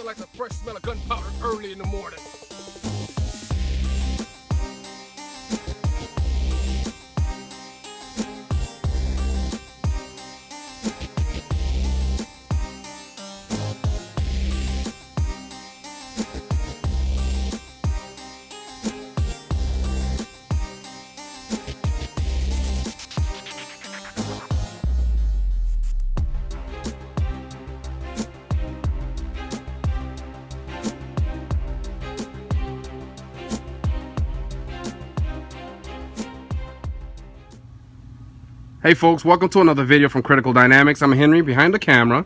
like the fresh smell of gunpowder early in the morning. Hey folks, welcome to another video from Critical Dynamics. I'm Henry behind the camera,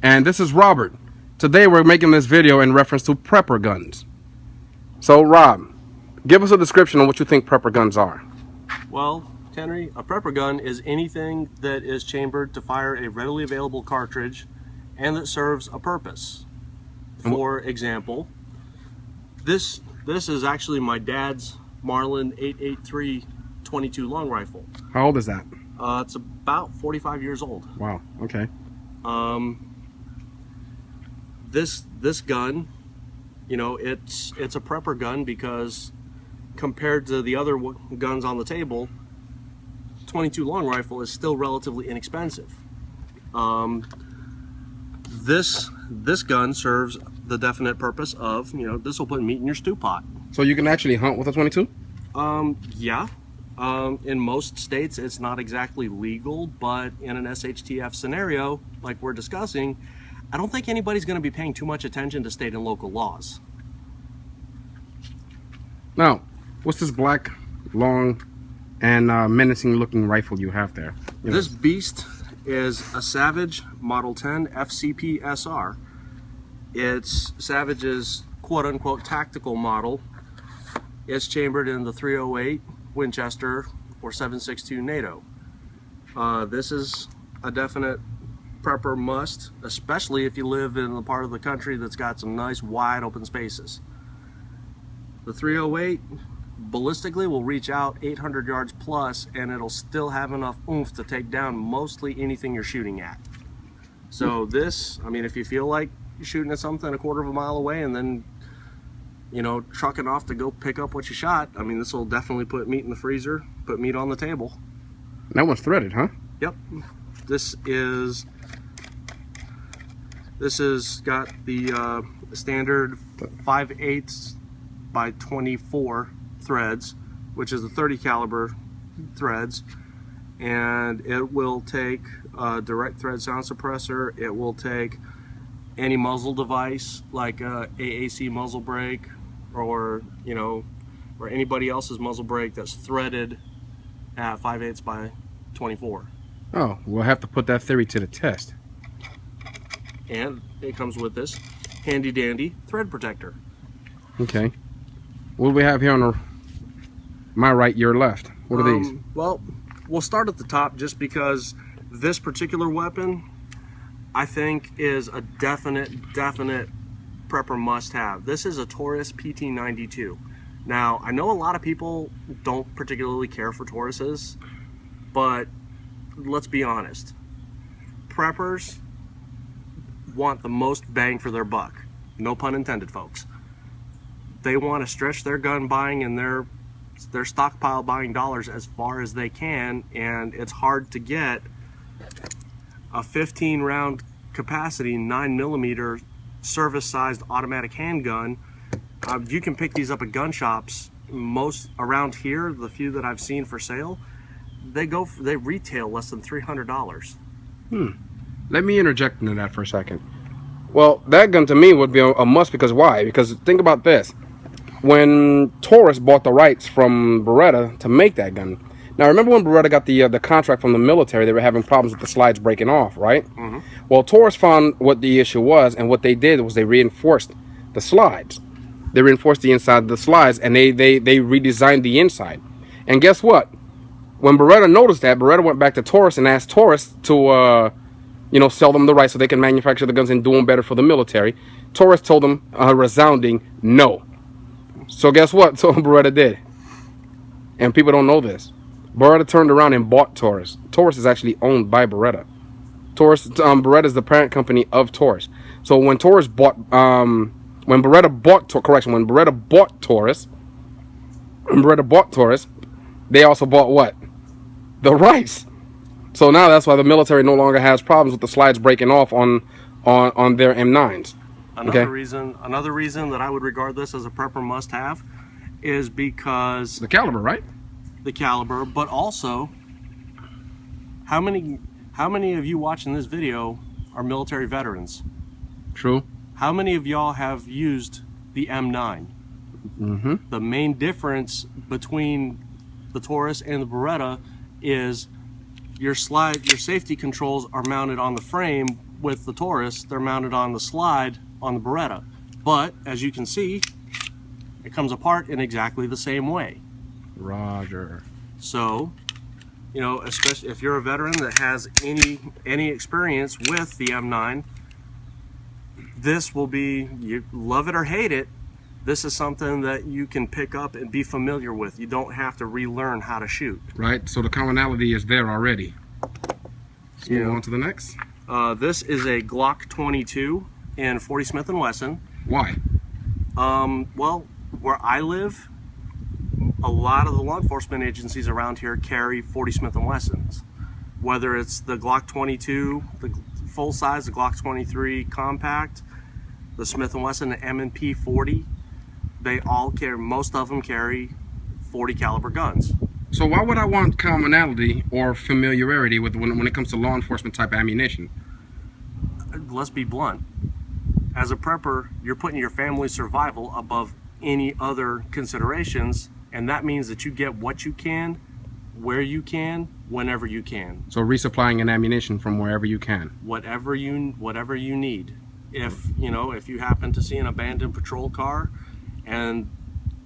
and this is Robert. Today we're making this video in reference to prepper guns. So Rob, give us a description on what you think prepper guns are. Well, Henry, a prepper gun is anything that is chambered to fire a readily available cartridge and that serves a purpose. For example, this is actually my dad's Marlin 883 22 long rifle. How old is that? It's about 45 years old. Wow, okay. This gun, you know, it's a prepper gun because compared to the other guns on the table, 22 long rifle is still relatively inexpensive. This gun serves the definite purpose of, you know, this will put meat in your stew pot. So you can actually hunt with a 22? Yeah. In most states it's not exactly legal, but in an SHTF scenario like we're discussing, I don't think anybody's going to be paying too much attention to state and local laws. Now, what's this black, long, and menacing looking rifle you have there? This beast is a Savage Model 10 FCP SR. It's Savage's quote-unquote tactical model. It's chambered in the 308 Winchester or 7.62 NATO. This is a definite prepper must, especially if you live in the part of the country that's got some nice wide open spaces. The 308 ballistically will reach out 800 yards plus, and it'll still have enough oomph to take down mostly anything you're shooting at. So this, I mean, if you feel like you're shooting at something a quarter of a mile away and then, you know, trucking off to go pick up what you shot, I mean, this will definitely put meat in the freezer, put meat on the table. That one's threaded, huh? Yep. This has got the standard 5/8 by 24 threads, which is the 30 caliber threads, and it will take a direct thread sound suppressor. It will take any muzzle device like AAC muzzle brake, or, you know, or anybody else's muzzle brake that's threaded at 5/8 by 24. Oh, we'll have to put that theory to the test. And it comes with this handy dandy thread protector. Okay. What do we have here on my right, your left? What are these? Well, we'll start at the top just because this particular weapon, I think, is a definite prepper must-have. This is a Taurus PT92. Now, I know a lot of people don't particularly care for Tauruses, but let's be honest. Preppers want the most bang for their buck. No pun intended, folks. They want to stretch their gun buying and their stockpile buying dollars as far as they can, and it's hard to get a 15 round capacity 9mm service-sized automatic handgun. You can pick these up at gun shops. Most around here, the few that I've seen for sale, they retail less than $300. Let me interject into that for a second. Well, that gun to me would be a must, because why? Because think about this. When Taurus bought the rights from Beretta to make that gun, now remember when Beretta got the contract from the military, they were having problems with the slides breaking off, right? Mm-hmm. Well, Taurus found what the issue was, and what they did was they reinforced the slides. They reinforced the inside of the slides, and they redesigned the inside. And guess what? When Beretta noticed that, Beretta went back to Taurus and asked Taurus to you know, sell them the rights so they can manufacture the guns and do them better for the military. Taurus told them a resounding no. So guess what? So Beretta did. And people don't know this. Beretta turned around and bought Taurus. Taurus is actually owned by Beretta. Beretta is the parent company of Taurus. So when Taurus bought, when Beretta bought Taurus, they also bought what? The rights. So now that's why the military no longer has problems with the slides breaking off on their M9s. Another reason that I would regard this as a prepper must-have is because the caliber, right? The caliber, but also how many of you watching this video are military veterans? True. How many of y'all have used the M9? Mm-hmm. The main difference between the Taurus and the Beretta is your safety controls are mounted on the frame. With the Taurus, they're mounted on the slide on the Beretta. But as you can see, it comes apart in exactly the same way. Roger. So, you know, especially if you're a veteran that has any experience with the M9, this will be, you love it or hate it, this is something that you can pick up and be familiar with. You don't have to relearn how to shoot. Right, so the commonality is there already. Let's move on to the next. This is a Glock 22 in 40 Smith & Wesson. Why? Well, where I live, a lot of the law enforcement agencies around here carry 40 Smith & Wessons. Whether it's the Glock 22, the full size, the Glock 23 compact, the Smith & Wesson M&P 40, they all carry, most of them carry 40 caliber guns. So why would I want commonality or familiarity with when it comes to law enforcement type ammunition? Let's be blunt. As a prepper, you're putting your family's survival above any other considerations, and that means that you get what you can, where you can, whenever you can. So resupplying an ammunition from wherever you can. Whatever you need. If you happen to see an abandoned patrol car and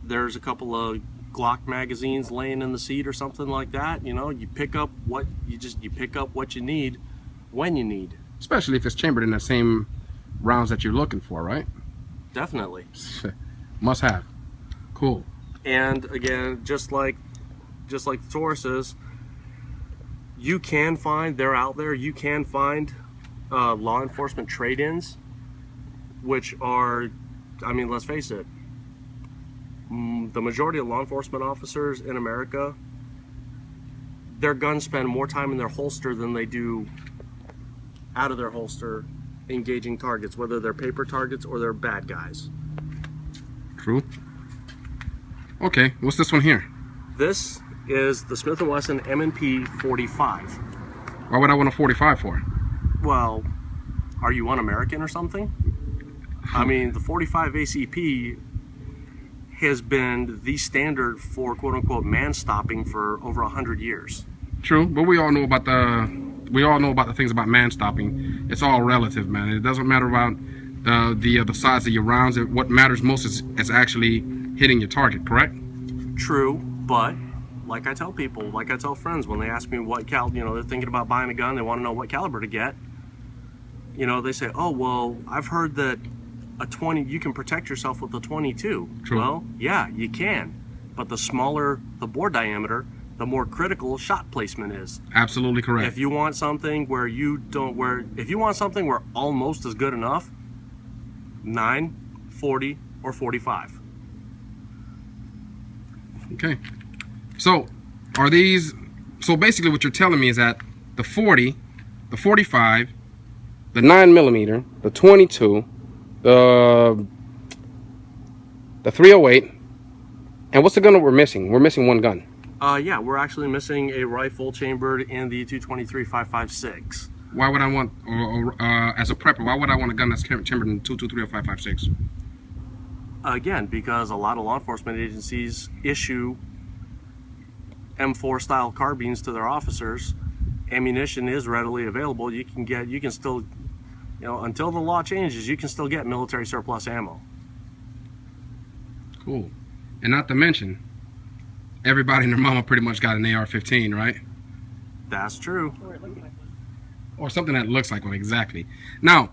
there's a couple of Glock magazines laying in the seat or something like that, you pick up what you need when you need. Especially if it's chambered in the same rounds that you're looking for, right? Definitely. Must have. Cool. And again, just like the Tauruses, they're out there. You can find law enforcement trade-ins, which are, I mean, let's face it, the majority of law enforcement officers in America, their guns spend more time in their holster than they do out of their holster engaging targets, whether they're paper targets or they're bad guys. True. Okay, what's this one here? This is the Smith & Wesson M&P 45. Why would I want a 45 for? Well, are you un-American or something? I mean, the 45 ACP has been the standard for quote-unquote man-stopping for over 100 years. True, but we all know about the things about man-stopping. It's all relative, man. It doesn't matter about the size of your rounds. What matters most is actually hitting your target, correct? True, but like I tell people, like I tell friends when they ask me what they're thinking about buying a gun, they want to know what caliber to get. They say, oh, well, I've heard that a 20, you can protect yourself with a 22. True. Well, yeah, you can, but the smaller the bore diameter, the more critical shot placement is. Absolutely correct. If you want something where almost is good enough, 9, 40, or 45. Okay. So basically what you're telling me is that the 40, the 45, the 9mm, the 22, the 308, and what's the gun that we're missing? We're missing one gun. Yeah, we're actually missing a rifle chambered in the 223-556. Why would I want, as a prepper, why would I want a gun that's chambered in 223 or 556? Again, because a lot of law enforcement agencies issue M4 style carbines to their officers. Ammunition is readily available. You can still, until the law changes, you can still get military surplus ammo. Cool. And not to mention, everybody and their mama pretty much got an AR-15, right? That's true. Or something that looks like one, exactly. Now,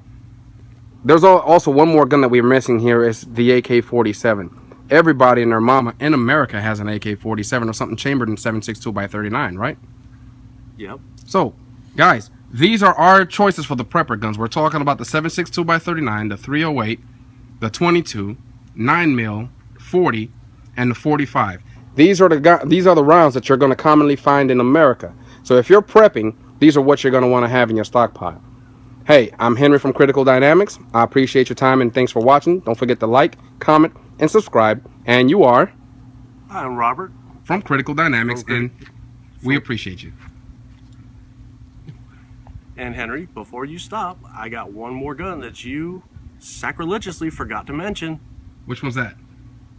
there's also one more gun that we're missing here is the AK-47. Everybody and their mama in America has an AK-47 or something chambered in 7.62 by 39, right? Yep. So, guys, These are our choices for the prepper guns. We're talking about the 7.62x39, the 308, the 22, 9mm, 40, and the 45. These are the rounds that you're going to commonly find in America. So if you're prepping, these are what you're going to want to have in your stockpile. Hey, I'm Henry from Critical Dynamics. I appreciate your time and thanks for watching. Don't forget to like, comment, and subscribe. And you are? I'm Robert. From Critical Dynamics, and we appreciate you. And Henry, before you stop, I got one more gun that you sacrilegiously forgot to mention. Which one's that?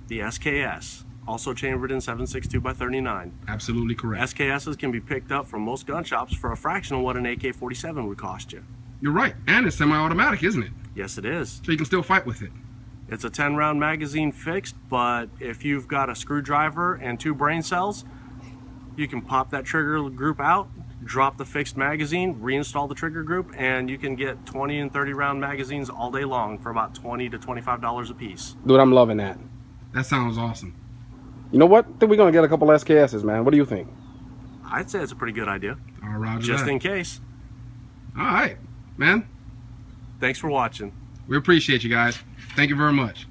The SKS, also chambered in 7.62x39. Absolutely correct. SKSs can be picked up from most gun shops for a fraction of what an AK-47 would cost you. You're right, and it's semi-automatic, isn't it? Yes, it is. So you can still fight with it. It's a 10-round magazine fixed, but if you've got a screwdriver and 2 brain cells, you can pop that trigger group out, drop the fixed magazine, reinstall the trigger group, and you can get 20 and 30 round magazines all day long for about $20 to $25 a piece. Dude, I'm loving that. That sounds awesome. You know what? I think we're going to get a couple SKSs, man. What do you think? I'd say it's a pretty good idea. All right, just in case. All right, man. Thanks for watching. We appreciate you guys. Thank you very much.